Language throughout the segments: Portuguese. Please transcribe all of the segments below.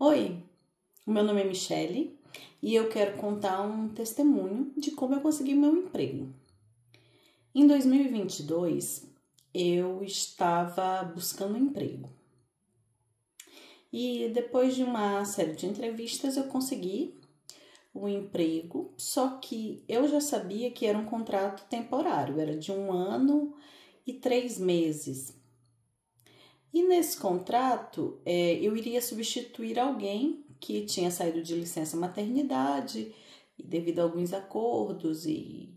Oi, o meu nome é Michele e eu quero contar um testemunho de como eu consegui meu emprego. Em 2022, eu estava buscando um emprego e depois de uma série de entrevistas eu consegui o emprego, só que eu já sabia que era um contrato temporário, era de 1 ano e 3 meses. E nesse contrato, eu iria substituir alguém que tinha saído de licença maternidade e devido a alguns acordos e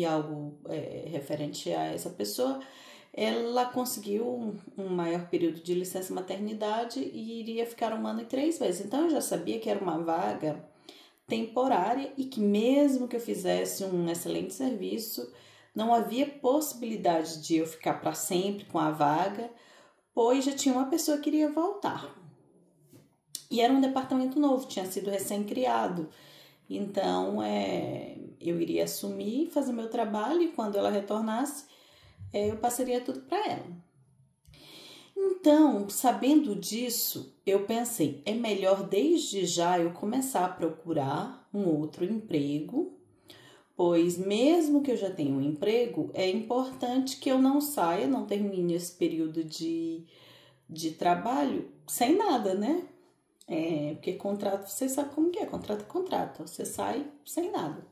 algo referente a essa pessoa, ela conseguiu um maior período de licença maternidade e iria ficar 1 ano e 3 meses. Então, eu já sabia que era uma vaga temporária e que mesmo que eu fizesse um excelente serviço, não havia possibilidade de eu ficar para sempre com a vaga, pois já tinha uma pessoa que iria voltar. E era um departamento novo, tinha sido recém-criado. Então, eu iria assumir, fazer meu trabalho e quando ela retornasse, eu passaria tudo para ela. Então, sabendo disso, eu pensei, é melhor desde já eu começar a procurar um outro emprego, pois mesmo que eu já tenha um emprego, é importante que eu não saia, não termine esse período de trabalho sem nada, né? Porque contrato, você sabe como que é, contrato é contrato, você sai sem nada.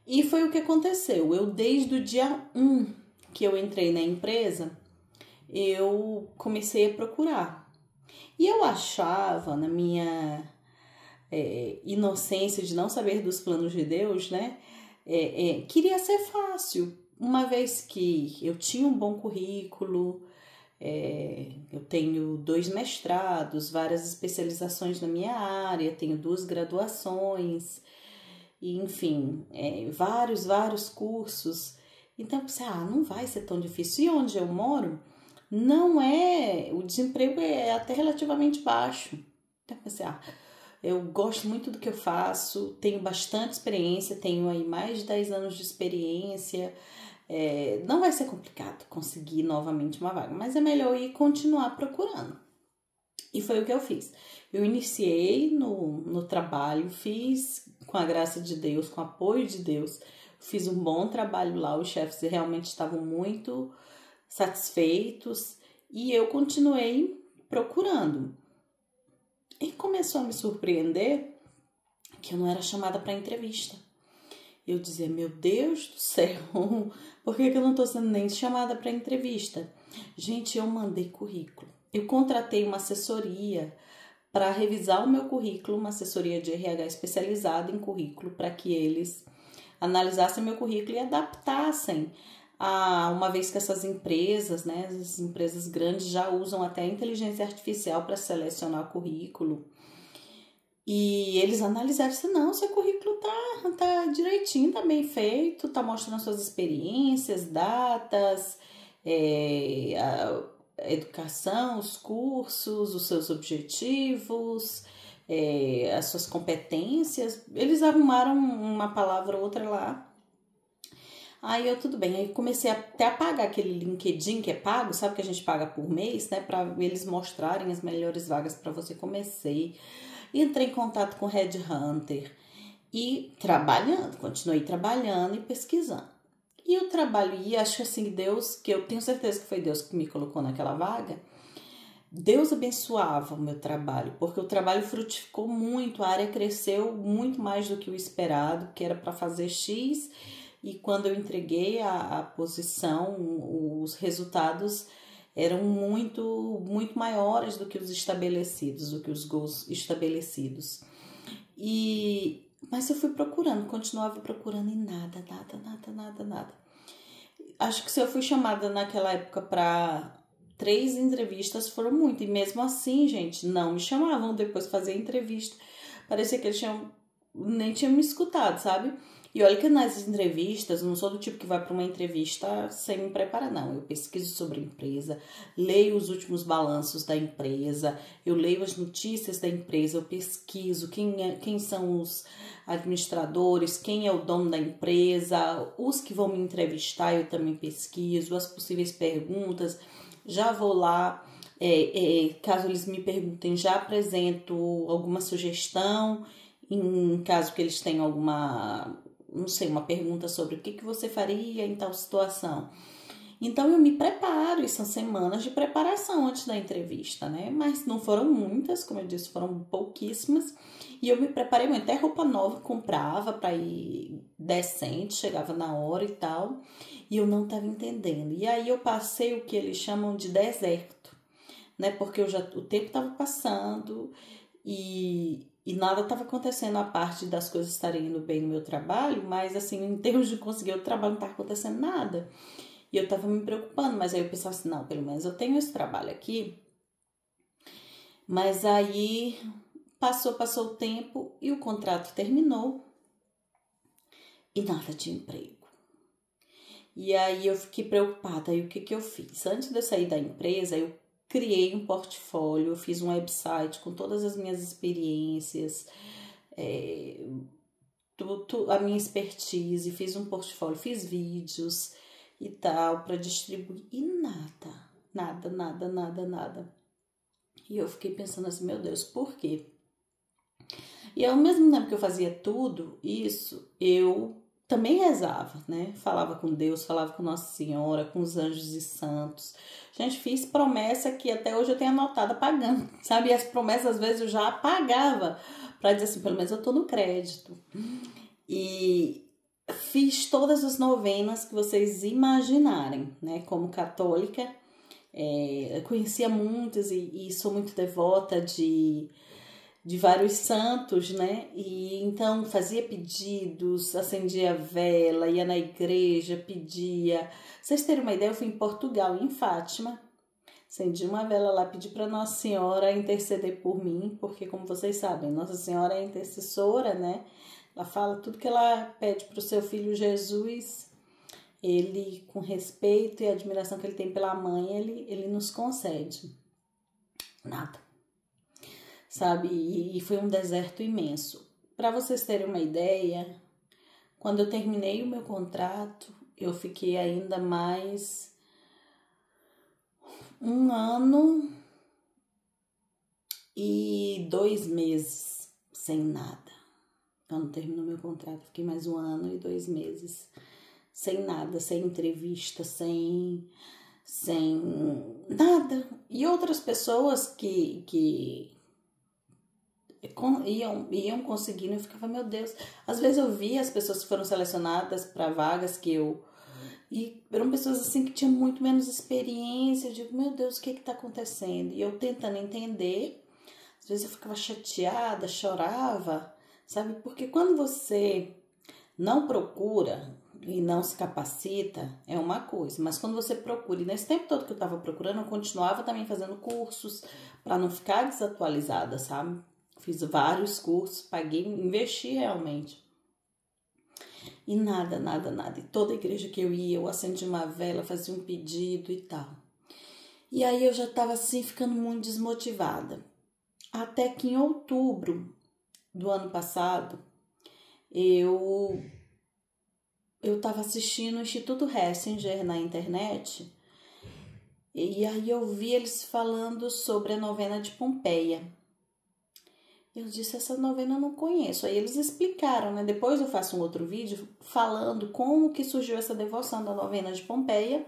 E foi o que aconteceu, eu desde o dia 1 que eu entrei na empresa, eu comecei a procurar. E eu achava, na minha inocência de não saber dos planos de Deus, né? Que iria ser fácil, uma vez que eu tinha um bom currículo, eu tenho 2 mestrados, várias especializações na minha área, tenho 2 graduações, e, enfim, vários cursos. Então, eu pensei, não vai ser tão difícil. E onde eu moro, o desemprego é até relativamente baixo. Então, eu pensei, eu gosto muito do que eu faço, tenho bastante experiência, tenho aí mais de 10 anos de experiência, não vai ser complicado conseguir novamente uma vaga, mas é melhor ir continuar procurando. E foi o que eu fiz. Eu iniciei no trabalho, fiz com a graça de Deus, com o apoio de Deus, fiz um bom trabalho lá, os chefes realmente estavam muito satisfeitos e eu continuei procurando. E começou a me surpreender que eu não era chamada para entrevista. Eu dizia, meu Deus do céu, por que eu não estou sendo nem chamada para entrevista? Gente, eu mandei currículo. Eu contratei uma assessoria para revisar o meu currículo, uma assessoria de RH especializada em currículo, para que eles analisassem meu currículo e adaptassem, uma vez que essas empresas, né, as empresas grandes já usam até a inteligência artificial para selecionar currículo. E eles analisaram isso, não, seu currículo tá direitinho, tá bem feito, tá mostrando suas experiências, datas, a educação, os cursos, os seus objetivos, as suas competências. Eles arrumaram uma palavra ou outra lá. Aí tudo bem, aí comecei até a pagar aquele LinkedIn que é pago, sabe que a gente paga por mês, né, para eles mostrarem as melhores vagas para você. Comecei, entrei em contato com o Headhunter e continuei trabalhando e pesquisando. E o trabalho, e acho assim, Deus, que eu tenho certeza que foi Deus que me colocou naquela vaga, Deus abençoava o meu trabalho, porque o trabalho frutificou muito, a área cresceu muito mais do que o esperado, que era para fazer X, e quando eu entreguei a posição, os resultados eram muito maiores do que os estabelecidos, do que os gols estabelecidos. Mas eu fui procurando, continuava procurando e nada. Acho que se eu fui chamada naquela época para 3 entrevistas foram muito. E mesmo assim, gente, não me chamavam depois de fazer a entrevista. Parecia que eles nem tinham me escutado, sabe? E olha que nas entrevistas, não sou do tipo que vai para uma entrevista sem me preparar, não. Eu pesquiso sobre a empresa, leio os últimos balanços da empresa, eu leio as notícias da empresa, eu pesquiso quem são os administradores, quem é o dono da empresa, os que vão me entrevistar eu também pesquiso, as possíveis perguntas, já vou lá Caso eles me perguntem, já apresento alguma sugestão, em caso que eles tenham alguma, não sei, uma pergunta sobre o que você faria em tal situação. Então, eu me preparo, e são semanas de preparação antes da entrevista, né? Mas não foram muitas, como eu disse, foram pouquíssimas. E eu me preparei muito, até roupa nova comprava para ir decente, chegava na hora e tal. E eu não estava entendendo. E aí eu passei o que eles chamam de deserto, né? Porque o tempo estava passando e nada estava acontecendo, a parte das coisas estarem indo bem no meu trabalho, mas assim, em termos de conseguir o trabalho, não estava acontecendo nada. E eu tava me preocupando, mas aí eu pensava assim, não, pelo menos eu tenho esse trabalho aqui. Mas aí passou o tempo e o contrato terminou e nada de emprego. E aí eu fiquei preocupada. Aí o que eu fiz? Antes de eu sair da empresa, eu criei um portfólio, eu fiz um website com todas as minhas experiências, a minha expertise, fiz um portfólio, fiz vídeos e tal, para distribuir, e nada. E eu fiquei pensando assim, meu Deus, por quê? E ao mesmo tempo que eu fazia tudo isso, eu também rezava, né? Falava com Deus, falava com Nossa Senhora, com os anjos e santos. Gente, fiz promessa que até hoje eu tenho anotado apagando, sabe? E as promessas às vezes eu já apagava, para dizer assim, pelo menos eu tô no crédito. E fiz todas as novenas que vocês imaginarem, né? Como católica, eu conhecia muitas e sou muito devota de vários santos, né? E então fazia pedidos, acendia vela, ia na igreja, pedia. Vocês terem uma ideia, eu fui em Portugal, em Fátima, acendi uma vela lá, pedi para Nossa Senhora interceder por mim, porque como vocês sabem, Nossa Senhora é intercessora, né? Ela fala tudo que ela pede para o seu filho Jesus, ele, com respeito e admiração que ele tem pela mãe, ele nos concede. Nada. Sabe? E foi um deserto imenso. Para vocês terem uma ideia, quando eu terminei o meu contrato, eu fiquei ainda mais 1 ano e 2 meses sem nada. Quando terminou meu contrato, fiquei mais 1 ano e 2 meses sem nada, sem entrevista, sem nada. E outras pessoas que iam conseguindo, eu ficava, meu Deus. Às vezes eu via as pessoas que foram selecionadas para vagas e eram pessoas assim que tinham muito menos experiência. Eu digo, meu Deus, o que está acontecendo? E eu tentando entender, às vezes eu ficava chateada, chorava, sabe? Porque quando você não procura e não se capacita, é uma coisa. Mas quando você procura, e nesse tempo todo que eu estava procurando, eu continuava também fazendo cursos para não ficar desatualizada, sabe? Fiz vários cursos, paguei, investi realmente. E nada. E toda igreja que eu ia, eu acendia uma vela, fazia um pedido e tal. E aí eu já estava assim, ficando muito desmotivada. Até que em outubro do ano passado, eu estava assistindo o Instituto Hessinger na internet. E aí eu vi eles falando sobre a novena de Pompeia. Eu disse, essa novena eu não conheço. Aí eles explicaram, né? Depois eu faço um outro vídeo falando como que surgiu essa devoção da novena de Pompeia.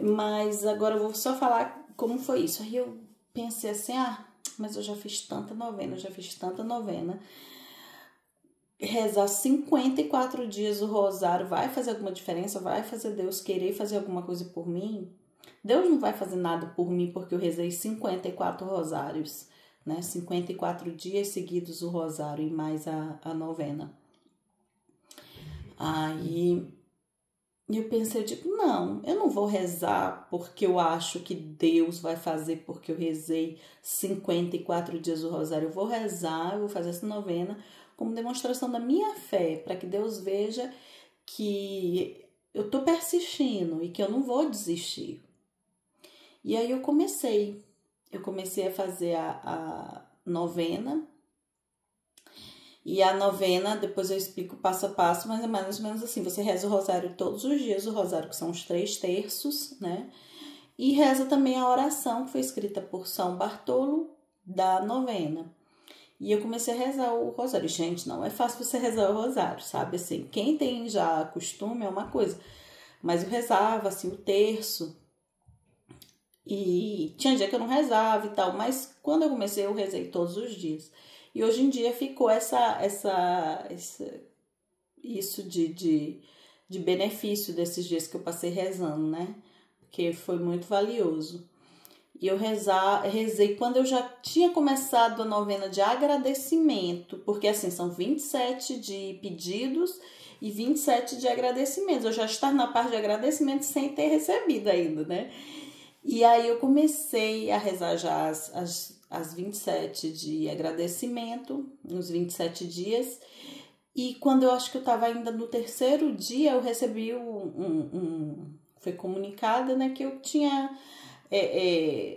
Mas agora eu vou só falar como foi isso. Aí eu pensei assim, mas eu já fiz tanta novena. Rezar 54 dias o rosário vai fazer alguma diferença? Vai fazer Deus querer fazer alguma coisa por mim? Deus não vai fazer nada por mim porque eu rezei 54 rosários, né? 54 dias seguidos o rosário e mais a novena. Aí eu pensei, tipo, não, eu não vou rezar porque eu acho que Deus vai fazer porque eu rezei 54 dias o rosário. Eu vou rezar, eu vou fazer essa novena como demonstração da minha fé, para que Deus veja que eu tô persistindo e que eu não vou desistir. E aí eu comecei a fazer a novena. E a novena, depois eu explico passo a passo, mas é mais ou menos assim, você reza o rosário todos os dias, o rosário que são os 3 terços, né? E reza também a oração que foi escrita por São Bartolo da novena. E eu comecei a rezar o rosário. Gente, não é fácil você rezar o rosário, sabe? Assim, quem tem já costume é uma coisa. Mas eu rezava, assim, o terço. E tinha dia que eu não rezava e tal. Mas quando eu comecei, eu rezei todos os dias. E hoje em dia ficou isso de benefício desses dias que eu passei rezando, né? Porque foi muito valioso. E eu rezei quando eu já tinha começado a novena de agradecimento, porque assim, são 27 de pedidos e 27 de agradecimentos. Eu já estava na parte de agradecimento sem ter recebido ainda, né? E aí eu comecei a rezar já as 27 de agradecimento, nos 27 dias. E quando eu acho que eu estava ainda no terceiro dia, eu recebi foi comunicada, né, que eu tinha,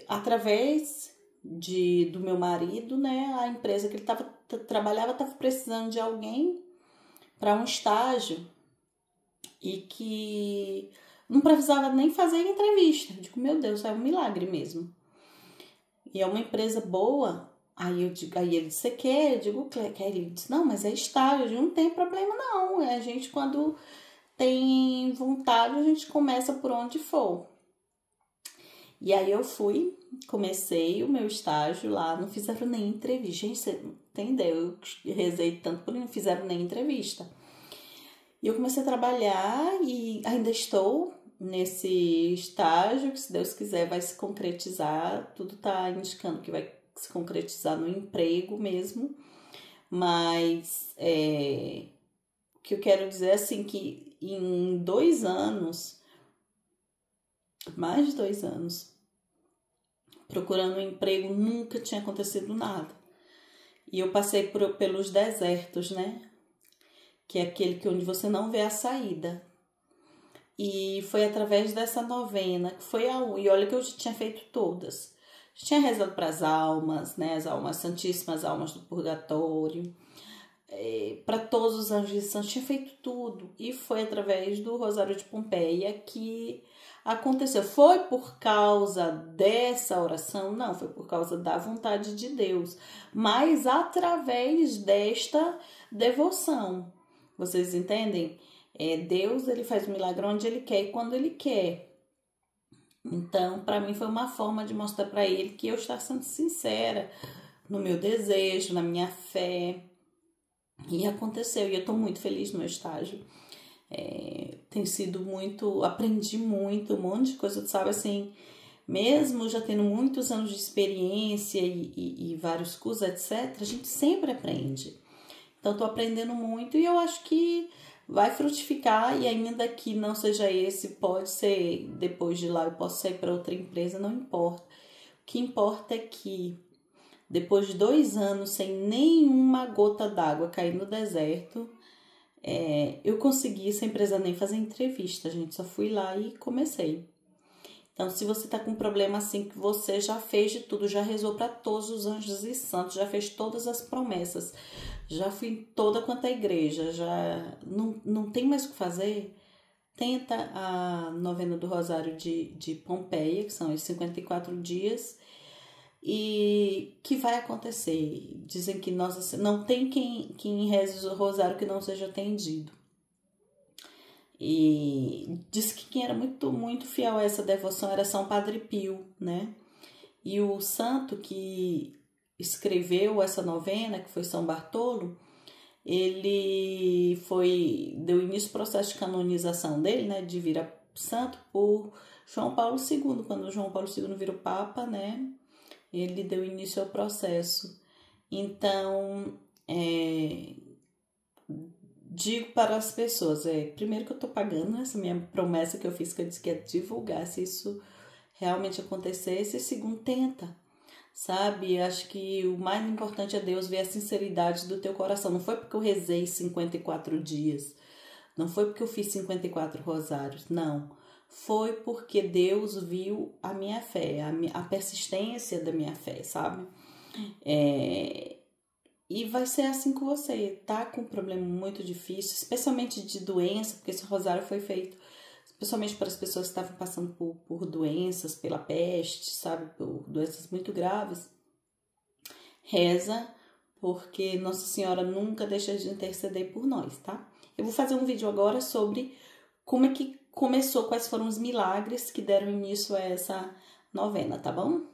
através do meu marido, né, a empresa que ele trabalhava estava precisando de alguém para um estágio e que não precisava nem fazer entrevista. Eu digo, meu Deus, é um milagre mesmo. E é uma empresa boa. Aí ele disse, você quer? Eu digo, quer. Ele disse, não, mas é estágio. Eu digo, não tem problema não. A gente, quando tem vontade, a gente começa por onde for. E aí eu comecei o meu estágio lá, não fizeram nem entrevista. Gente, você entendeu? Eu rezei tanto por não fizeram nem entrevista. E eu comecei a trabalhar e ainda estou nesse estágio, que se Deus quiser vai se concretizar. Tudo tá indicando que vai se concretizar no emprego mesmo. Mas o que eu quero dizer é assim, que em 2 anos, mais de 2 anos, procurando um emprego, nunca tinha acontecido nada. E eu passei pelos desertos, né? Que é aquele onde você não vê a saída. E foi através dessa novena, que foi e olha que eu já tinha feito todas. Já tinha rezado para as almas, né? As almas santíssimas, almas do purgatório, para todos os anjos e santos, tinha feito tudo. E foi através do Rosário de Pompeia que aconteceu. Foi por causa dessa oração? Não, foi por causa da vontade de Deus. Mas através desta devoção. Vocês entendem? Deus, ele faz o milagre onde ele quer e quando ele quer. Então, para mim foi uma forma de mostrar para ele que eu estava sendo sincera no meu desejo, na minha fé. E aconteceu, e eu estou muito feliz no meu estágio. Tem sido muito, aprendi muito, um monte de coisa, sabe, assim, mesmo já tendo muitos anos de experiência e vários cursos, etc., a gente sempre aprende. Então, estou aprendendo muito e eu acho que vai frutificar, e ainda que não seja esse, pode ser, depois de lá eu posso sair para outra empresa, não importa. O que importa é que depois de 2 anos sem nenhuma gota d'água cair no deserto, eu consegui, sem precisar nem fazer entrevista, gente, só fui lá e comecei. Então, se você tá com um problema assim, que você já fez de tudo, já rezou para todos os anjos e santos, já fez todas as promessas, já fui em toda quanto é igreja, já não tem mais o que fazer, tenta a novena do Rosário de Pompeia, que são os 54 dias, e que vai acontecer. Dizem que não tem quem reze o rosário que não seja atendido. E diz que quem era muito, muito fiel a essa devoção era São Padre Pio, né? E o santo que escreveu essa novena, que foi São Bartolo, ele deu início ao processo de canonização dele, né? De virar santo por João Paulo II. Quando João Paulo II virou Papa, né? Ele deu início ao processo. Então, digo para as pessoas, primeiro que eu estou pagando essa minha promessa que eu fiz, que eu disse que ia divulgar, se isso realmente acontecesse, e segundo, tenta, sabe? Acho que o mais importante é Deus ver a sinceridade do teu coração. Não foi porque eu rezei 54 dias, não foi porque eu fiz 54 rosários, não. Foi porque Deus viu a minha fé, a persistência da minha fé, sabe? E vai ser assim com você, tá com um problema muito difícil, especialmente de doença, porque esse rosário foi feito principalmente para as pessoas que estavam passando por doenças, pela peste, sabe, por doenças muito graves. Reza, porque Nossa Senhora nunca deixa de interceder por nós, tá? Eu vou fazer um vídeo agora sobre como é que começou, quais foram os milagres que deram início a essa novena, tá bom?